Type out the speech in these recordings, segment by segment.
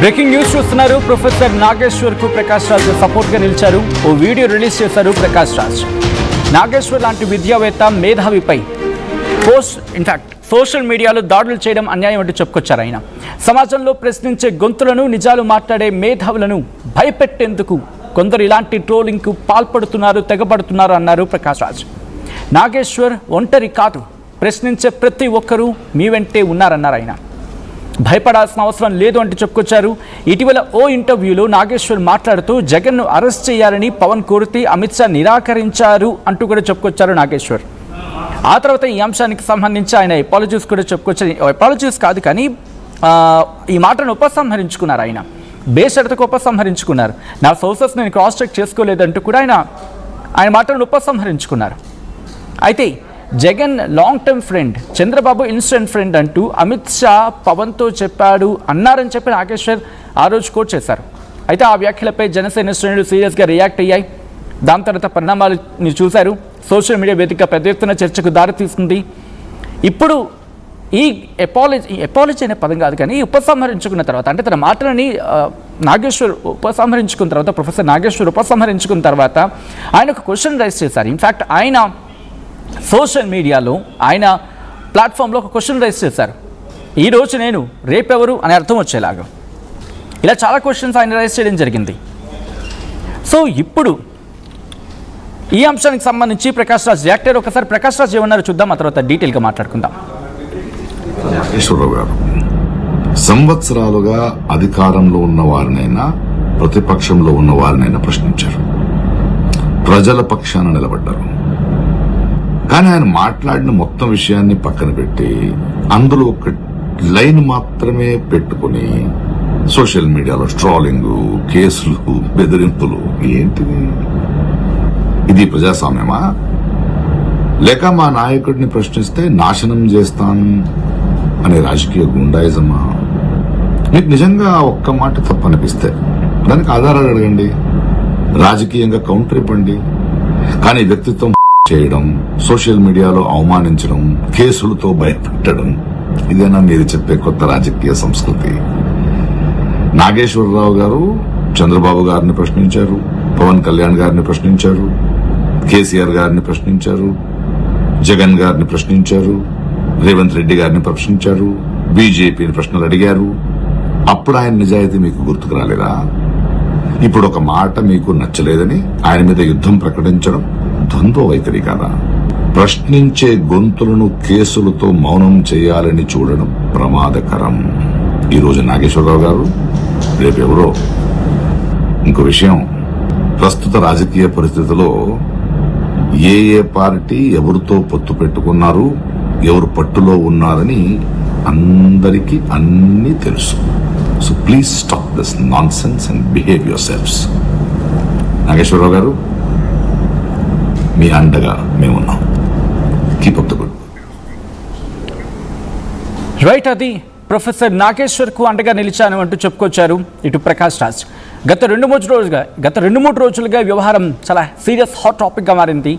Breaking news చూస్తున్నారు. Professor Nageshwar కు Prakash Raj support గా నిలిచారు. ఓ వీడియో రిలీజ్ చేశారు ప్రకాష్ రాజ్. నాగేశ్వర్ లాంటి విద్యావేత్త మేధావిపై సోషల్ మీడియాలో దాడులు చేయడం అన్యాయం అంటూ చెప్పుకొచ్చారు ఆయన. సమాజంలో ప్రశ్నించే గొంతులను, నిజాలు మాట్లాడే మేధావులను భయపెట్టేందుకు కొందరు ఇలాంటి ట్రోలింగ్కు పాల్పడుతున్నారు, తెగబడుతున్నారు అన్నారు ప్రకాష్ రాజ్. నాగేశ్వర్ ఒంటరి కాదు, ప్రశ్నించే ప్రతి ఒక్కరూ మీ వెంటే ఉన్నారన్నారు ఆయన. భయపడాల్సిన అవసరం లేదు అంటూ చెప్పుకొచ్చారు. ఇటీవల ఓ ఇంటర్వ్యూలో నాగేశ్వర్ మాట్లాడుతూ జగన్ను అరెస్ట్ చేయాలని పవన్ కోరితే అమిత్ షా నిరాకరించారు అంటూ కూడా చెప్పుకొచ్చారు నాగేశ్వర్. ఆ తర్వాత ఈ అంశానికి సంబంధించి ఆయన అపాలజీస్ కూడా చెప్పుకొచ్చారు. అపాలజీస్ కాదు కానీ ఈ మాటను ఉపసంహరించుకున్నారు ఆయన. బేషరతుకు ఉపసంహరించుకున్నారు. నా సోర్సెస్ నేను క్రాస్ చెక్ చేసుకోలేదంటూ కూడా ఆయన మాటను ఉపసంహరించుకున్నారు. అయితే Jagan long term friend, Chandrababu instant friend అంటూ అమిత్ షా పవన్తో చెప్పాడు అన్నారని చెప్పి నాగేశ్వర్ ఆ రోజు కోట్ చేశారు. అయితే ఆ వ్యాఖ్యలపై జనసేన శ్రేణులు సీరియస్గా రియాక్ట్ అయ్యాయి. దాని తర్వాత పరిణామాలు మీరు చూశారు. సోషల్ మీడియా వేదిక పెద్ద ఎత్తున చర్చకు దారితీస్తుంది. ఇప్పుడు ఈ ఎపాలజీ అనే పదం కాదు కానీ ఉపసంహరించుకున్న తర్వాత, అంటే తన మాటలని నాగేశ్వర్ ఉపసంహరించుకున్న తర్వాత, ప్రొఫెసర్ నాగేశ్వర్ ఉపసంహరించుకున్న తర్వాత ఆయన ఒక క్వశ్చన్ రైజ్ చేశారు. ఇన్ఫ్యాక్ట్ ఆయన సోషల్ మీడియాలో ఆయన ప్లాట్ఫామ్లో ఒక క్వశ్చన్ రైజ్ చేశారు. ఈరోజు నేను, రేపెవరు అనే అర్థం వచ్చేలాగా ఇలా చాలా క్వశ్చన్స్ ఆయన రైజ్ చేయడం జరిగింది. సో ఇప్పుడు ఈ అంశానికి సంబంధించి ప్రకాష్ రాజ్ రియాక్ట్ అయ్యారు. ఒకసారి ప్రకాష్ రాజ్ ఏమన్నారో చూద్దాం, ఆ తర్వాత డీటెయిల్గా మాట్లాడుకుందాం. నాగేశ్వరరావు గారు సంవత్సరాలుగా అధికారంలో ఉన్న వారినైనా ప్రతిపక్షంలో ఉన్న వారినైనా ప్రశ్నించారు, ప్రజల పక్షాన నిలబడ్డారు. కానీ ఆయన మాట్లాడిన మొత్తం విషయాన్ని పక్కన పెట్టి అందులో ఒక లైన్ మాత్రమే పెట్టుకుని సోషల్ మీడియాలో ట్రోలింగ్, కేసులు, బెదిరింపులు. ఏంటిది? ఇది ప్రజాస్వామ్యమా? లేక మా నాయకుడిని ప్రశ్నిస్తే నాశనం చేస్తాను అనే రాజకీయ గుండాయిజమా? మీకు నిజంగా ఒక్క మాట తప్పనిపిస్తే దానికి ఆధారాలు అడగండి, రాజకీయంగా కౌంటర్ ఇవ్వండి. కానీ వ్యక్తిత్వం చేయడం, సోషల్ మీడియాలో అవమానించడం, కేసులతో భయపెట్టడం, ఇదేనా మీరు చెప్పే కొత్త రాజకీయ సంస్కృతి? నాగేశ్వరరావు గారు చంద్రబాబు గారిని ప్రశ్నించారు, పవన్ కళ్యాణ్ గారిని ప్రశ్నించారు, కేసీఆర్ గారిని ప్రశ్నించారు, జగన్ గారిని ప్రశ్నించారు, రేవంత్ రెడ్డి గారిని ప్రశ్నించారు, బీజేపీని ప్రశ్నలు అడిగారు. అప్పుడు ఆయన నిజాయితీ మీకు గుర్తుకు రాలేదా? ఇప్పుడు ఒక మాట మీకు నచ్చలేదని ఆయన మీద యుద్ధం ప్రకటించడం ద్వంద్వ వైఖరి కాదా? ప్రశ్నించే గొంతులను కేసులతో మౌనం చేయాలని చూడడం ప్రమాదకరం. ఈరోజు నాగేశ్వరరావు గారు, రేపెవరో. ఇంకో విషయం, ప్రస్తుత రాజకీయ పరిస్థితుల్లో ఏ పార్టీ ఎవరితో పొత్తు పెట్టుకున్నారు, ఎవరు పట్టులో ఉన్నారని అందరికీ అన్నీ తెలుసు. So please stop this nonsense and behave yourselves. Nageswararao గారు, మీ అండగా మేమున్నాం. Keep up the good right. అది ప్రొఫెసర్ నాగేశ్వర్కు అండగా నిలిచాను అంటూ చెప్పుకొచ్చారు ఇటు ప్రకాష్ రాజ్. గత రెండు మూడు రోజులుగా వ్యవహారం చాలా సీరియస్ హాట్ టాపిక్గా మారింది.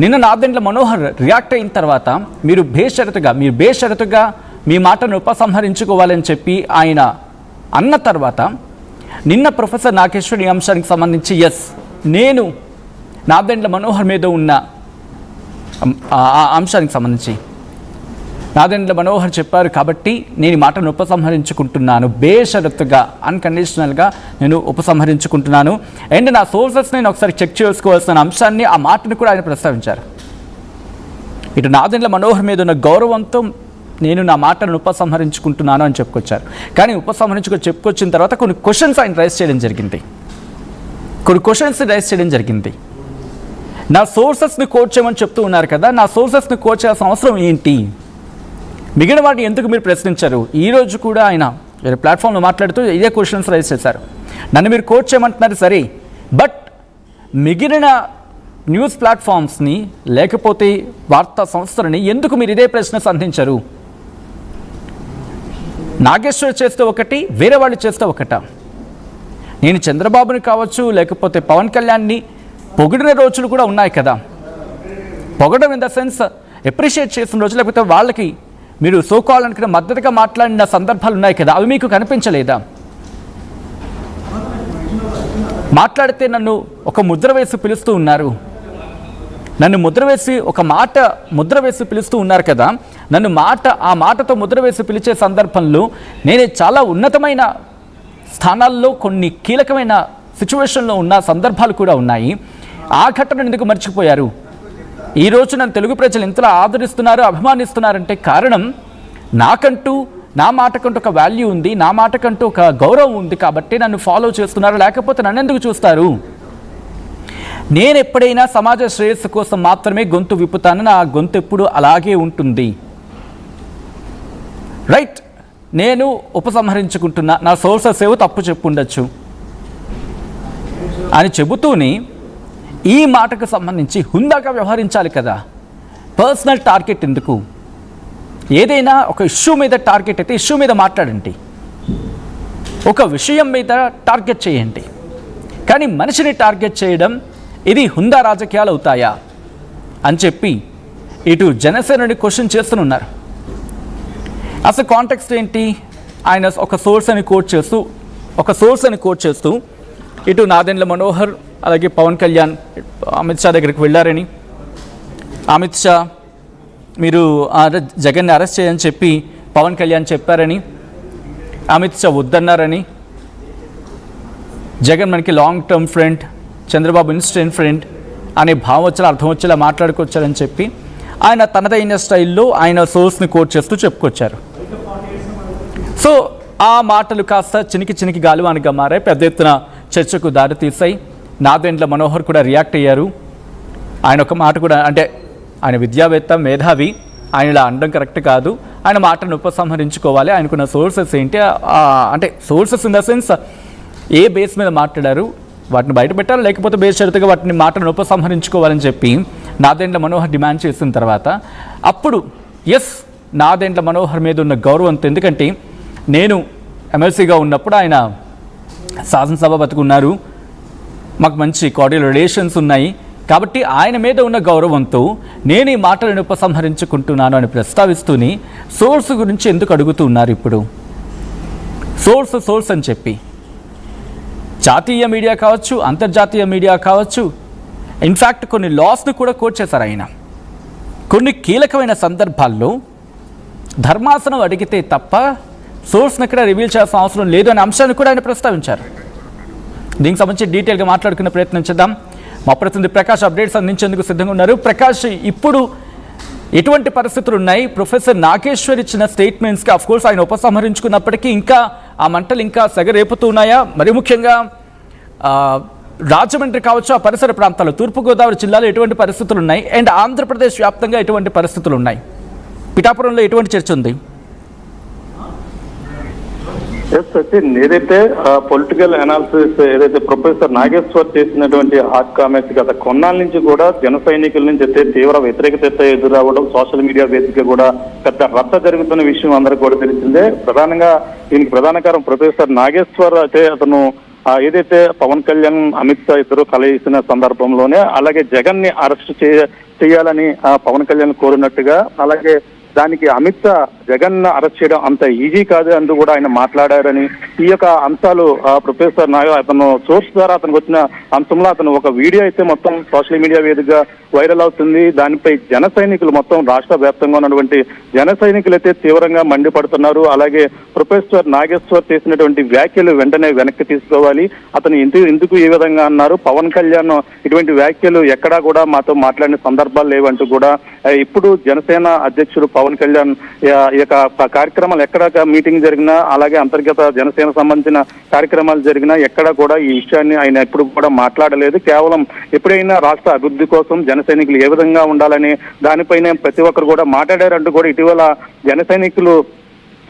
నిన్న నాదెండ్ల మనోహర్ రియాక్ట్ అయిన తర్వాత మీరు బేషరతుగా మీ మాటను ఉపసంహరించుకోవాలని చెప్పి ఆయన అన్న తర్వాత నిన్న ప్రొఫెసర్ నాగేశ్వర్ ఈ అంశానికి సంబంధించి నేను నాదెండ్ల మనోహర్ మీద ఉన్న ఆ అంశానికి సంబంధించి నాదెండ్ల మనోహర్ చెప్పారు కాబట్టి నేను ఈ మాటను ఉపసంహరించుకుంటున్నాను, బేషరతుగా అన్కండిషనల్గా నేను ఉపసంహరించుకుంటున్నాను. అండ్ నా సోర్సెస్ నేను ఒకసారి చెక్ చేసుకోవాల్సిన అంశాన్ని, ఆ మాటను కూడా ఆయన ప్రస్తావించారు. ఇటు నాదెండ్ల మనోహర్ మీద ఉన్న గౌరవంతో నేను నా మాటను ఉపసంహరించుకుంటున్నాను అని చెప్పుకొచ్చారు. కానీ చెప్పుకొచ్చిన తర్వాత కొన్ని క్వశ్చన్స్ ఆయన రైజ్ చేయడం జరిగింది. నా సోర్సెస్ని కోట్ చేయమని చెప్తూ ఉన్నారు కదా, నా సోర్సెస్ని కోట్ చేయాల్సిన అవసరం ఏంటి? మిగిలిన వాటిని ఎందుకు మీరు ప్రశ్నించారు? ఈరోజు కూడా ఆయన వేరే ప్లాట్ఫామ్లో మాట్లాడుతూ ఇదే క్వశ్చన్స్ రైజ్ చేశారు. నన్ను మీరు కోట్ చేయమంటున్నారు సరే, బట్ మిగిలిన న్యూస్ ప్లాట్ఫామ్స్ని లేకపోతే వార్తా సంస్థలని ఎందుకు మీరు ఇదే ప్రశ్న సంధించరు? నాగేశ్వర్ చేస్తే ఒకటి, వేరే వాళ్ళు చేస్తే ఒకట? నేను చంద్రబాబుని కావచ్చు, లేకపోతే పవన్ కళ్యాణ్ని పొగిడిన రోజులు కూడా ఉన్నాయి కదా. పొగడం ఇన్ ద సెన్స్ అప్రిషియేట్ చేసిన రోజులు, లేకపోతే వాళ్ళకి మీరు సోకాల్ అనుకున్న మద్దతుగా మాట్లాడిన సందర్భాలు ఉన్నాయి కదా, అవి మీకు కనిపించలేదా? మాట్లాడితే నన్ను ఒక ముద్ర వేసి పిలుస్తూ ఉన్నారు, నన్ను ముద్ర వేసి ఒక మాట ముద్ర వేసి పిలుస్తూ ఉన్నారు కదా, నన్ను ఆ మాటతో ముద్ర వేసి పిలిచే సందర్భంలో నేను చాలా ఉన్నతమైన స్థానాల్లో కొన్ని కీలకమైన సిచ్యువేషన్లో ఉన్న సందర్భాలు కూడా ఉన్నాయి. ఆ ఘటనను ఎందుకు మర్చిపోయారు? ఈరోజు నన్ను తెలుగు ప్రజలు ఎంతలా ఆదరిస్తున్నారు, అభిమానిస్తున్నారంటే కారణం నాకంటూ నా మాటకంటూ ఒక వాల్యూ ఉంది, నా మాటకంటూ ఒక గౌరవం ఉంది కాబట్టి నన్ను ఫాలో చేస్తున్నారు, లేకపోతే నన్ను ఎందుకు చూస్తారు? నేను ఎప్పుడైనా సమాజ శ్రేయస్సు కోసం మాత్రమే గొంతు విప్పుతాను, నా గొంతు ఎప్పుడు అలాగే ఉంటుంది. రైట్, నేను ఉపసంహరించుకుంటున్నా, నా సోర్సెస్ ఏవో తప్పు చెప్పుండొచ్చు అని చెబుతూనే ఈ మాటకు సంబంధించి హుందాగా వ్యవహరించాలి కదా. పర్సనల్ టార్గెట్ ఎందుకు? ఏదైనా ఒక ఇష్యూ మీద టార్గెట్ అయితే ఇష్యూ మీద మాట్లాడండి, ఒక విషయం మీద టార్గెట్ చేయండి. కానీ మనిషిని టార్గెట్ చేయడం ఇది హుందా రాజకీయాలు అవుతాయా అని చెప్పి ఇటు జనసేనని క్వశ్చన్ చేస్తున్నారు. అసలు కాంటెక్స్ట్ ఏంటి? ఆయన ఒక సోర్స్ అని కోట్ చేస్తూ ఇటు నాదెండ్ల మనోహర్ అలాగే పవన్ కళ్యాణ్ అమిత్ షా దగ్గరికి వెళ్ళారని, అమిత్ షా మీరు జగన్ని అరెస్ట్ చేయని చెప్పి పవన్ కళ్యాణ్ చెప్పారని, అమిత్ షా వద్దన్నారని, జగన్ మనకి long term friend, Chandrababu instant friend అనే భావం వచ్చేలా అర్థం వచ్చేలా మాట్లాడుకొచ్చారని చెప్పి ఆయన తనదైన స్టైల్లో ఆయన సోర్స్ని కోట్ చేస్తూ చెప్పుకొచ్చారు. సో ఆ మాటలు కాస్త చినికి గాలివానిగా మారాయి, పెద్ద ఎత్తున చర్చకు దారితీశాయి. నాదెండ్ల మనోహర్ కూడా రియాక్ట్ అయ్యారు. ఆయన ఒక మాట కూడా, అంటే ఆయన విద్యావేత్త, మేధావి, ఆయన ఇలా అనడం కరెక్ట్ కాదు, ఆయన మాటను ఉపసంహరించుకోవాలి, ఆయనకున్న సోర్సెస్ ఏంటి, అంటే sources in the sense A base మీద మాట్లాడారు వాటిని బయట పెట్టాలి, లేకపోతే బేషరతుగా వాటిని మాటను ఉపసంహరించుకోవాలని చెప్పి నాదెండ్ల మనోహర్ డిమాండ్ చేసిన తర్వాత అప్పుడు నాదెండ్ల మనోహర్ మీద ఉన్న గౌరవంతో, ఎందుకంటే నేను ఎమ్మెల్సీగా ఉన్నప్పుడు ఆయన శాసనసభ బతుకున్నారు, మాకు మంచి కార్డియల్ రిలేషన్స్ ఉన్నాయి, కాబట్టి ఆయన మీద ఉన్న గౌరవంతో నేను ఈ మాటలను ఉపసంహరించుకుంటున్నాను అని ప్రస్తావిస్తూనే సోర్స్ గురించి ఎందుకు అడుగుతూ ఉన్నారు? ఇప్పుడు సోర్స్ అని చెప్పి జాతీయ మీడియా కావచ్చు, అంతర్జాతీయ మీడియా కావచ్చు, ఇన్ఫ్యాక్ట్ కొన్ని లాస్ను కూడా కోట్ చేశారు ఆయన. కొన్ని కీలకమైన సందర్భాల్లో ధర్మాసనం అడిగితే తప్ప సోర్స్ని ఎక్కడ రివీల్ చేయాల్సిన అవసరం లేదు అనే అంశాన్ని కూడా ఆయన ప్రస్తావించారు. దీనికి సంబంధించి డీటెయిల్గా మాట్లాడుకునే ప్రయత్నం చేద్దాం. మా ప్రతినిధి ప్రకాష్ అప్డేట్స్ అందించేందుకు సిద్ధంగా ఉన్నారు. ప్రకాష్, ఇప్పుడు ఎటువంటి పరిస్థితులు ఉన్నాయి? ప్రొఫెసర్ నాగేశ్వర్ ఇచ్చిన స్టేట్మెంట్స్కి అఫ్కోర్స్ ఆయన ఉపసంహరించుకున్నప్పటికీ ఇంకా ఆ మంటలు ఇంకా సెగరేపుతూ ఉన్నాయా? మరి ముఖ్యంగా రాజమండ్రి కావచ్చు, ఆ పరిసర ప్రాంతాల్లో, తూర్పుగోదావరి జిల్లాలో ఎటువంటి పరిస్థితులు ఉన్నాయి? అండ్ ఆంధ్రప్రదేశ్ వ్యాప్తంగా ఎటువంటి పరిస్థితులు ఉన్నాయి? పిఠాపురంలో ఎటువంటి చర్చ ఉంది? ఏదైతే పొలిటికల్ అనాలిసిస్ ఏదైతే ప్రొఫెసర్ నాగేశ్వర్ చేసినటువంటి హాట్ కామెంట్స్ గత కొన్నాళ్ళ నుంచి కూడా జన సైనికుల నుంచి అయితే తీవ్ర వ్యతిరేకత ఎదురవ్వడం, సోషల్ మీడియా వేదిక కూడా పెద్ద రచ్చ జరుగుతున్న విషయం అందరికీ కూడా తెలిసిందే. ప్రధానంగా దీనికి ప్రధాన కారణం ప్రొఫెసర్ నాగేశ్వర్ అయితే అతను ఏదైతే పవన్ కళ్యాణ్, అమిత్ షా ఇద్దరు కలిసిన సందర్భంలోనే అలాగే జగన్ ని అరెస్ట్ చేయాలని పవన్ కళ్యాణ్ కోరినట్టుగా, అలాగే దానికి అమిత్ షా జగన్ అరెస్ట్ చేయడం అంత ఈజీ కాదు అంటూ కూడా ఆయన మాట్లాడారని, ఈ యొక్క అంశాలు ప్రొఫెసర్ అతను సోర్స్ ద్వారా అతనికి వచ్చిన అంశంలో అతను ఒక వీడియో అయితే మొత్తం సోషల్ మీడియా వేదికగా వైరల్ అవుతుంది. దానిపై జన సైనికులు మొత్తం రాష్ట్ర వ్యాప్తంగా ఉన్నటువంటి జన సైనికులు అయితే తీవ్రంగా మండిపడుతున్నారు. అలాగే ప్రొఫెసర్ నాగేశ్వర్ చేసినటువంటి వ్యాఖ్యలు వెంటనే వెనక్కి తీసుకోవాలి, అతను ఎందుకు ఈ విధంగా అన్నారు, పవన్ కళ్యాణ్ ఇటువంటి వ్యాఖ్యలు ఎక్కడా కూడా మాతో మాట్లాడిన సందర్భాలు లేవంటూ కూడా ఇప్పుడు జనసేన అధ్యక్షుడు పవన్ కళ్యాణ్ ఈ యొక్క కార్యక్రమాలు ఎక్కడ మీటింగ్ జరిగినా, అలాగే అంతర్గత జనసేన సంబంధించిన కార్యక్రమాలు జరిగినా ఎక్కడ కూడా ఈ విషయాన్ని ఆయన ఎప్పుడు కూడా మాట్లాడలేదు. కేవలం ఎప్పుడైనా రాష్ట్ర అభివృద్ధి కోసం జన సైనికులు ఏ విధంగా ఉండాలని దానిపైనే ప్రతి ఒక్కరు కూడా మాట్లాడారంటూ కూడా ఇటీవల జన సైనికులు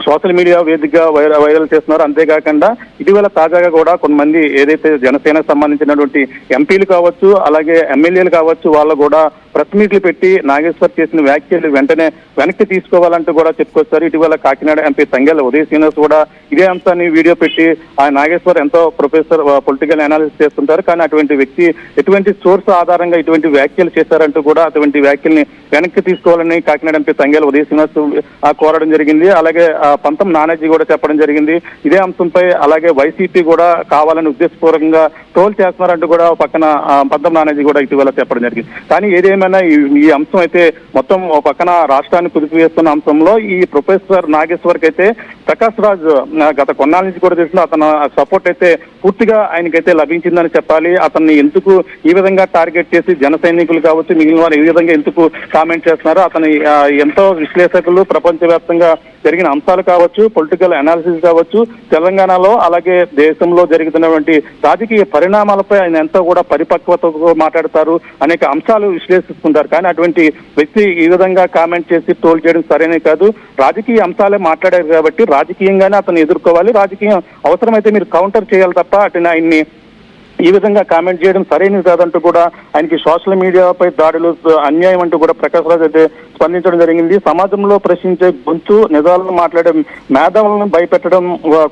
సోషల్ మీడియా వేదికగా వైరల్ చేస్తున్నారు. అంతేకాకుండా ఇటీవల తాజాగా కూడా కొంతమంది ఏదైతే జనసేనకు సంబంధించినటువంటి ఎంపీలు కావచ్చు, అలాగే ఎమ్మెల్యేలు కావచ్చు, వాళ్ళు కూడా ప్రెస్ మీట్లు పెట్టి నాగేశ్వర్ చేసిన వ్యాఖ్యలు వెంటనే వెనక్కి తీసుకోవాలంటూ కూడా చెప్పుకొస్తారు. ఇటీవల కాకినాడ ఎంపీ తంగెళ్ల ఉదయ్ శ్రీనివాస్ కూడా ఇదే అంశాన్ని వీడియో పెట్టి ఆ నాగేశ్వర్ ఎంతో ప్రొఫెసర్ పొలిటికల్ అనాలిసిస్ చేస్తుంటారు, కానీ అటువంటి వ్యక్తి ఎటువంటి సోర్స్ ఆధారంగా ఇటువంటి వ్యాఖ్యలు చేశారంటూ కూడా అటువంటి వ్యాఖ్యల్ని వెనక్కి తీసుకోవాలని కాకినాడ ఎంపీ తంగెళ్ల ఉదయ్ శ్రీనివాస్ కోరడం జరిగింది. అలాగే పంతం నానాజీ కూడా చెప్పడం జరిగింది ఇదే అంశంపై. అలాగే వైసీపీ కూడా కావాలని ఉద్దేశపూర్వకంగా ట్రోల్ చేస్తున్నారంటూ కూడా పక్కన పంతం నానాజీ కూడా ఇటీవల చెప్పడం జరిగింది. కానీ ఏదేమైనా ఈ అంశం అయితే మొత్తం పక్కన రాష్ట్రాన్ని కుదిపివేస్తున్న అంశంలో ఈ ప్రొఫెసర్ నాగేశ్వర్కి అయితే ప్రకాష్ రాజ్ గత కొన్నాళ్ళ నుంచి కూడా తెలిసిన అతను సపోర్ట్ అయితే పూర్తిగా ఆయనకైతే లభించిందని చెప్పాలి. అతన్ని ఎందుకు ఈ విధంగా టార్గెట్ చేసి జన సైనికులు కావచ్చు మిగిలిన వారు ఈ విధంగా ఎందుకు కామెంట్ చేస్తున్నారు, అతను ఎంతో విశ్లేషకులు ప్రపంచవ్యాప్తంగా జరిగిన అంశాలు కావచ్చు, పొలిటికల్ అనాలిసిస్ కావచ్చు, తెలంగాణలో అలాగే దేశంలో జరుగుతున్నటువంటి రాజకీయ పరిణామాలపై ఆయన ఎంతో కూడా పరిపక్వతతో మాట్లాడతారు, అనేక అంశాలు విశ్లేషిస్తుంటారు. కానీ అటువంటి వ్యక్తి ఈ విధంగా కామెంట్ చేసి ట్రోల్ చేయడం సరైనది కాదు. రాజకీయ అంశాలే మాట్లాడారు కాబట్టి రాజకీయంగానే అతను ఎదుర్కోవాలి, రాజకీయం అవసరమైతే మీరు కౌంటర్ చేయాలి తప్ప అటు ఆయన్ని ఈ విధంగా కామెంట్ చేయడం సరైనది కాదంటూ కూడా ఆయనకి సోషల్ మీడియాపై దాడులు అన్యాయం అంటూ కూడా ప్రకాష్ రాజ్ అయితే స్పందించడం జరిగింది. సమాజంలో ప్రశ్నించే గొంతు నిజాలను మాట్లాడే మేధావులను భయపెట్టడం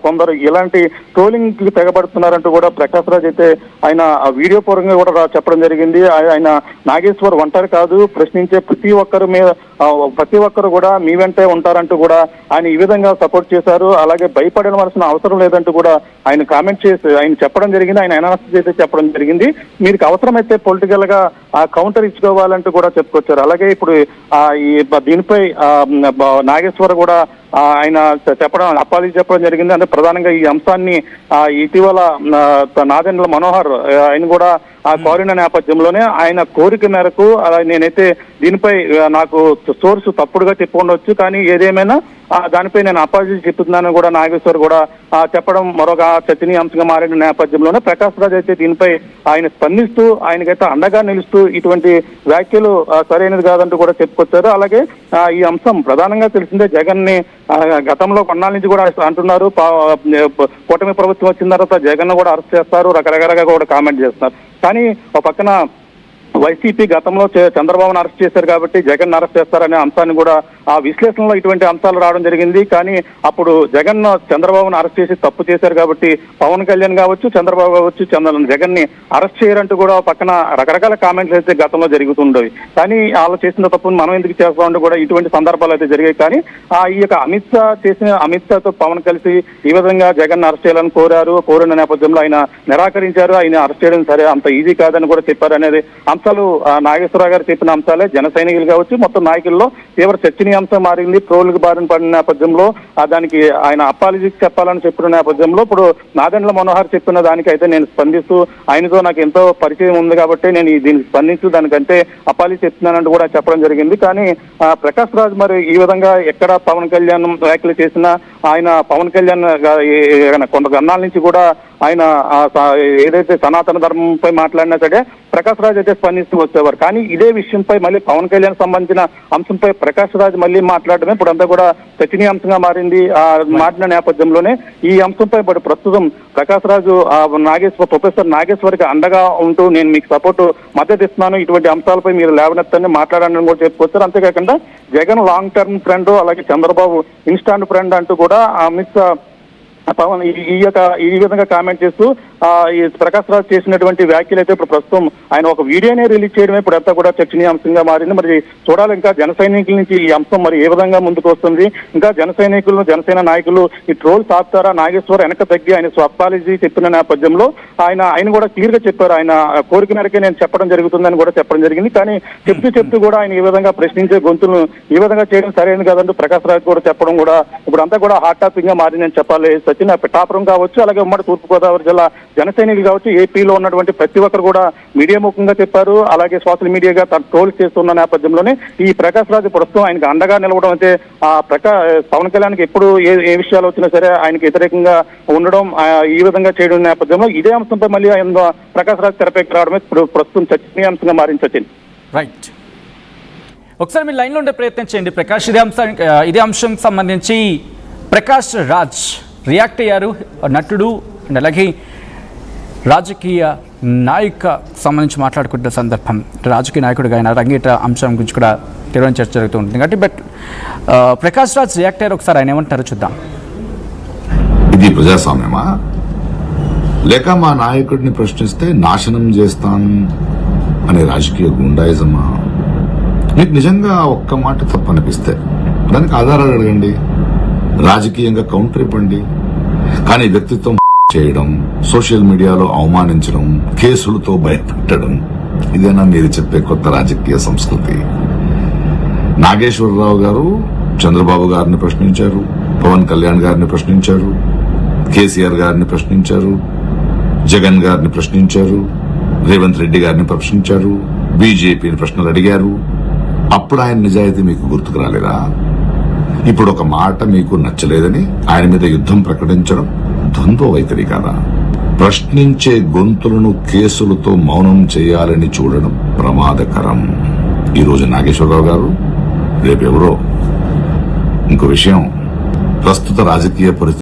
కొందరు ఇలాంటి ట్రోలింగ్ కి తెగబడుతున్నారంటూ కూడా ప్రకాష్ రాజ్ అయితే ఆయన వీడియో పూర్వకంగా కూడా చెప్పడం జరిగింది. ఆయన నాగేశ్వర్ ఒంటరి కాదు, ప్రశ్నించే ప్రతి ఒక్కరు కూడా మీ వెంటే ఉంటారంటూ కూడా ఆయన ఈ విధంగా సపోర్ట్ చేశారు. అలాగే భయపడవలసిన అవసరం లేదంటూ కూడా ఆయన కామెంట్ చేసి ఆయన చెప్పడం జరిగింది. ఆయన అనాలిసిస్ అయితే చెప్పడం జరిగింది. మీకు అవసరమైతే పొలిటికల్ గా కౌంటర్ ఇచ్చుకోవాలంటూ కూడా చెప్పుకొచ్చారు. అలాగే ఇప్పుడు దీనిపై నాగేశ్వర్ కూడా ఆయన అప్పాలి చెప్పడం జరిగింది. అంటే ప్రధానంగా ఈ అంశాన్ని ఇటీవల నాదెండ్ల మనోహర్ ఆయన కూడా కోరిన నేపథ్యంలోనే ఆయన కోరిక మేరకు నేనైతే దీనిపై నాకు సోర్స్ తప్పుడుగా చెప్పి ఉండొచ్చు, కానీ ఏదేమైనా దానిపై నేను అపాలజీ చెప్తున్నాను కూడా నాగేశ్వర్ కూడా చెప్పడం మరొక చర్చనీయాంశంగా మారిన నేపథ్యంలోనే ప్రకాష్ రాజ్ అయితే దీనిపై ఆయన స్పందిస్తూ ఆయనకైతే అండగా నిలుస్తూ ఇటువంటి వ్యాఖ్యలు సరైనది కాదంటూ కూడా చెప్పుకొచ్చారు. అలాగే ఈ అంశం ప్రధానంగా తెలిసిందే, జగన్ ని గతంలో కొన్నాళ్ళ నుంచి కూడా అంటున్నారు కూటమి ప్రభుత్వం వచ్చిన తర్వాత జగన్ కూడా అరెస్ట్ చేస్తారు, రకరకాలుగా కూడా కామెంట్ చేస్తున్నారు. కానీ ఒక పక్కన వైసీపీ గతంలో చంద్రబాబును అరెస్ట్ చేశారు కాబట్టి జగన్ అరెస్ట్ చేస్తారనే అంశాన్ని కూడా ఆ విశ్లేషణలో ఇటువంటి అంశాలు రావడం జరిగింది. కానీ అప్పుడు జగన్ చంద్రబాబును అరెస్ట్ చేసి తప్పు చేశారు కాబట్టి పవన్ కళ్యాణ్ కావచ్చు, చంద్రబాబు కావచ్చు జగన్ ని అరెస్ట్ చేయరంటూ కూడా పక్కన రకరకాల కామెంట్స్ అయితే గతంలో జరుగుతుండేవి. కానీ వాళ్ళు చేసిన తప్పును మనం ఎందుకు చేస్తామంటూ కూడా ఇటువంటి సందర్భాలు అయితే జరిగాయి. కానీ ఈ యొక్క అమిత్ షాతో పవన్ కలిసి ఈ విధంగా జగన్ అరెస్ట్ చేయాలని కోరిన నేపథ్యంలో ఆయన నిరాకరించారు. ఆయన అరెస్ట్ చేయడం సరే అంత ఈజీ కాదని కూడా చెప్పారు అనేది అంశాలు నాగేశ్వరరావు గారు చెప్పిన అంశాలే జన సైనికులు కావచ్చు మొత్తం నాయకుల్లో తీవ్ర చర్చనీయాంశం మారింది. ట్రోల్కి బారిన పడిన నేపథ్యంలో దానికి ఆయన అపాలజీకి చెప్పాలని చెప్పిన నేపథ్యంలో ఇప్పుడు నాదెండ్ల మనోహర్ చెప్పిన దానికి అయితే నేను స్పందిస్తూ ఆయనతో నాకు ఎంతో పరిచయం ఉంది కాబట్టి నేను దీనికి స్పందిస్తూ దానికంటే అపాలజీ చెప్తున్నానంటూ కూడా చెప్పడం జరిగింది. కానీ ప్రకాష్ రాజ్ మరి ఈ విధంగా ఎక్కడ పవన్ కళ్యాణ్ వ్యాఖ్యలు చేసినా ఆయన పవన్ కళ్యాణ్ కొంత గన్నాల నుంచి కూడా ఆయన ఏదైతే సనాతన ధర్మంపై మాట్లాడినా సరే ప్రకాష్ రాజ్ అయితే స్పందిస్తూ వచ్చేవారు. కానీ ఇదే విషయంపై మళ్ళీ పవన్ కళ్యాణ్ సంబంధించిన అంశంపై ప్రకాష్ రాజ్ మళ్ళీ మాట్లాడడమే ఇప్పుడు అంతా కూడా చర్చనీయాంశంగా మారింది. మారిన నేపథ్యంలోనే ఈ అంశంపై ఇప్పుడు ప్రస్తుతం ప్రకాష్ రాజు ప్రొఫెసర్ నాగేశ్వర్కి అండగా ఉంటూ నేను మీకు సపోర్టు మద్దతు ఇస్తున్నాను, ఇటువంటి అంశాలపై మీరు లేవనెత్తని మాట్లాడాలని కూడా చెప్పుకొచ్చారు. అంతేకాకుండా జగన్ లాంగ్ టర్మ్ ఫ్రెండ్, అలాగే చంద్రబాబు ఇన్స్టాంట్ ఫ్రెండ్ అంటూ కూడా అమిత్ షా పవన్ ఈ విధంగా కామెంట్ చేస్తూ ఈ ప్రకాష్ రాజ్ చేసినటువంటి వ్యాఖ్యలు అయితే ఇప్పుడు ప్రస్తుతం ఆయన ఒక వీడియోనే రిలీజ్ చేయడమే ఇప్పుడు అంతా కూడా చర్చనీయాంశంగా మారింది. మరి చూడాలి ఇంకా జన సైనికుల నుంచి ఈ అంశం మరి ఏ విధంగా ముందుకు వస్తుంది, ఇంకా జనసేన నాయకులు ఈ ట్రోల్స్ ఆపుతారా, నాగేశ్వర్ వెనక తగ్గి ఆయన స్వపాలజీ చెప్పిన నేపథ్యంలో ఆయన కూడా క్లియర్ గా చెప్పారు. ఆయన కోరిక మేరకే నేను చెప్పడం జరుగుతుందని కూడా చెప్పడం జరిగింది. కానీ చెప్తూ కూడా ఆయన ఈ విధంగా ప్రశ్నించే గొంతులను ఈ విధంగా చేయడం సరైనది కాదంటూ ప్రకాష్ రాజ్ కూడా చెప్పడం కూడా ఇప్పుడు అంతా కూడా హాట్ టాపిక్ గా మారిందని చెప్పాలి. సచిన్ పిఠాపురం కావచ్చు, అలాగే ఉమ్మడి తూర్పుగోదావరి జిల్లా జన సైనికులు కావచ్చు, ఏపీలో ఉన్నటువంటి ప్రతి ఒక్కరు కూడా మీడియా ముఖంగా చెప్పారు. అలాగే సోషల్ మీడియాగా తను ట్రోల్ చేస్తున్న నేపథ్యంలోనే ఈ ప్రకాష్ రాజ్ ప్రస్తుతం ఆయనకు అండగా నిలవడం అయితే పవన్ కళ్యాణ్కి ఎప్పుడు ఏ విషయాలు వచ్చినా సరే ఆయనకి వ్యతిరేకంగా ఉండడం ఈ విధంగా చేయడం నేపథ్యంలో ఇదే అంశంపై మళ్ళీ ఆయన ప్రకాష్ రాజ్ తెరపైకి రావడమే ఇప్పుడు ప్రస్తుతం చర్చనీయాంశంగా మారింది. సచిన్ రైట్, ఒకసారి మీరు లైన్లో ఉండే ప్రయత్నం చేయండి ప్రకాష్. ఇదే అంశం సంబంధించి ప్రకాష్ రాజ్ రియాక్ట్ అయ్యారు, నటుడు అండ్ అలాగే రాజకీయ నాయక్ సంబంధించి మాట్లాడుకుంటున్న సందర్భం రాజకీయ నాయకుడిగా ఆయన రంగేట అంశం గురించి కూడా తీవ్రమైన చర్చ జరుగుతూ ఉంటుంది కాబట్టి బట్ ప్రకాష్ రాజ్ రియాక్ట్ అయ్యారు, ఒకసారి ఆయన ఏమంటారో చూద్దాం. ఇది ప్రజాస్వామ్యమా లేక మా నాయకుడిని ప్రశ్నిస్తే నాశనం చేస్తాను అనే రాజకీయ గుండాయిజమా? మీకు నిజంగా ఒక్క మాట తప్పనిపిస్తే దానికి ఆధారాలు అడగండి, రాజకీయంగా కౌంటర్ ఇవ్వండి. కానీ వ్యక్తిత్వం చేయడం, సోషల్ మీడియాలో అవమానించడం, కేసులతో భయపెట్టడం ఇదేనా మీరు చెప్పే కొత్త రాజకీయ సంస్కృతి? నాగేశ్వరరావు గారు చంద్రబాబు గారిని ప్రశ్నించారు, పవన్ కళ్యాణ్ గారిని ప్రశ్నించారు, కేసీఆర్ గారిని ప్రశ్నించారు, జగన్ గారిని ప్రశ్నించారు, రేవంత్ రెడ్డి గారిని ప్రశ్నించారు, బీజేపీని ప్రశ్నలు అడిగారు. అప్పుడు ఆయన నిజాయితీ మీకు గుర్తుకు రాలేదా? ఇప్పుడు ఒక మాట మీకు నచ్చలేదని ఆయన మీద యుద్ధం ప్రకటించడం ద్వంద్వ వైఖరి కాదా? ప్రశ్నించే గొంతులను కేసులతో మౌనం చేయాలని చూడడం ప్రమాదకరం. ఈరోజు నాగేశ్వరరావు గారు, రేపెవరో. ఇంకో విషయం, ప్రస్తుత రాజకీయ పరిస్థితి